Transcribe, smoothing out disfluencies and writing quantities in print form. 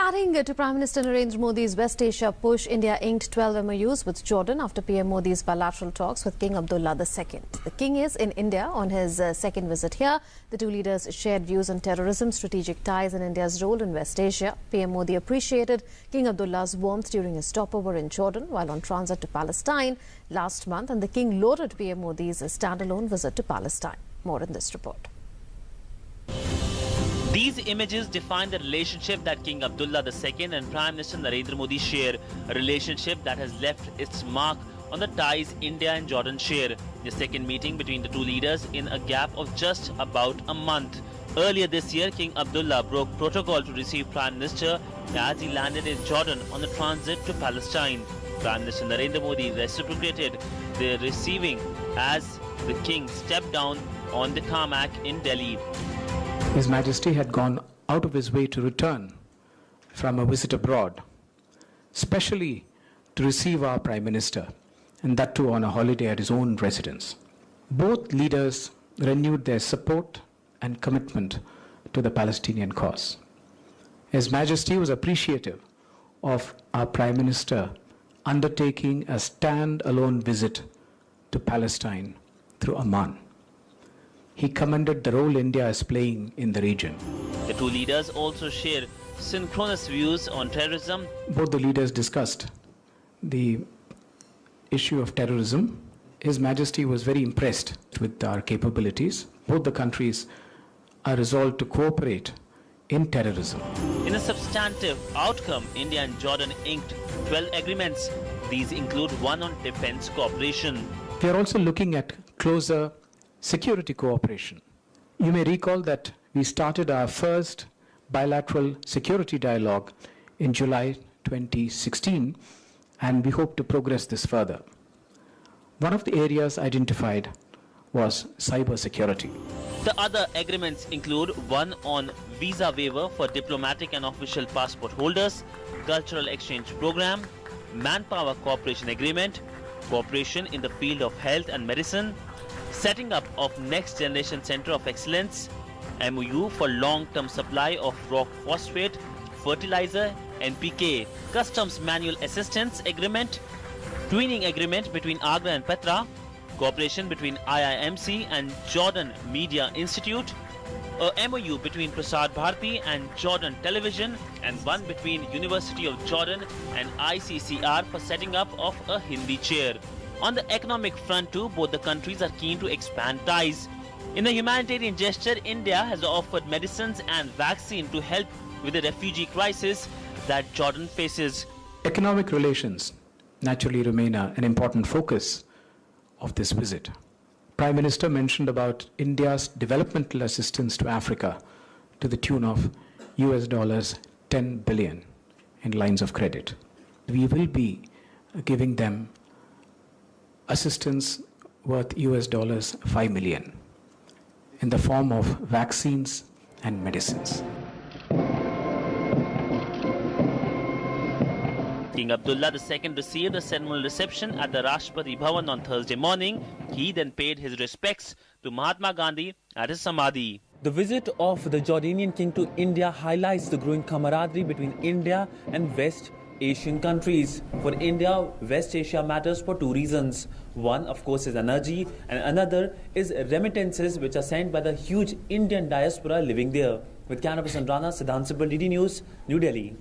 Adding to Prime Minister Narendra Modi's West Asia push, India inked 12 MoUs with Jordan after PM Modi's bilateral talks with King Abdullah II. The king is in India on his second visit here. The two leaders shared views on terrorism, strategic ties and India's role in West Asia. PM Modi appreciated King Abdullah's warmth during his stopover in Jordan while on transit to Palestine last month, and the king lauded PM Modi's standalone visit to Palestine. More in this report. These images define the relationship that King Abdullah II and Prime Minister Narendra Modi share, a relationship that has left its mark on the ties India and Jordan share. The second meeting between the two leaders in a gap of just about a month. Earlier this year, King Abdullah broke protocol to receive Prime Minister as he landed in Jordan on the transit to Palestine. Prime Minister Narendra Modi reciprocated the receiving as the king stepped down on the tarmac in Delhi. His Majesty had gone out of his way to return from a visit abroad, specially to receive our Prime Minister, and that too on a holiday at his own residence. Both leaders renewed their support and commitment to the Palestinian cause. His Majesty was appreciative of our Prime Minister undertaking a stand-alone visit to Palestine through Amman. He commended the role India is playing in the region. The two leaders also share synchronous views on terrorism. Both the leaders discussed the issue of terrorism. His Majesty was very impressed with our capabilities. Both the countries are resolved to cooperate in terrorism. In a substantive outcome, India and Jordan inked 12 agreements. These include one on defense cooperation. We are also looking at closer security cooperation. You may recall that we started our first bilateral security dialogue in July 2016, and we hope to progress this further. One of the areas identified was cyber security. The other agreements include one on visa waiver for diplomatic and official passport holders, cultural exchange program, manpower cooperation agreement, cooperation in the field of health and medicine, setting up of Next Generation Center of Excellence, MoU for long-term supply of rock phosphate, fertilizer, NPK, customs manual assistance agreement, twinning agreement between Agra and Petra, cooperation between IIMC and Jordan Media Institute, a MoU between Prasar Bharati and Jordan Television, and one between University of Jordan and ICCR for setting up of a Hindi chair. On the economic front too, both the countries are keen to expand ties. In a humanitarian gesture, India has offered medicines and vaccine to help with the refugee crisis that Jordan faces. Economic relations naturally remain an important focus of this visit. Prime Minister mentioned about India's developmental assistance to Africa to the tune of US $10 billion in lines of credit. We will be giving them assistance worth US $5 million in the form of vaccines and medicines. King Abdullah II received a ceremonial reception at the Rashtrapati Bhavan on Thursday morning. He then paid his respects to Mahatma Gandhi at his Samadhi. The visit of the Jordanian king to India highlights the growing camaraderie between India and West Asian countries. For India, West Asia matters for two reasons. One, of course, is energy, and another is remittances which are sent by the huge Indian diaspora living there. With camera person Rana, Siddhant Sibal, DD News, New Delhi.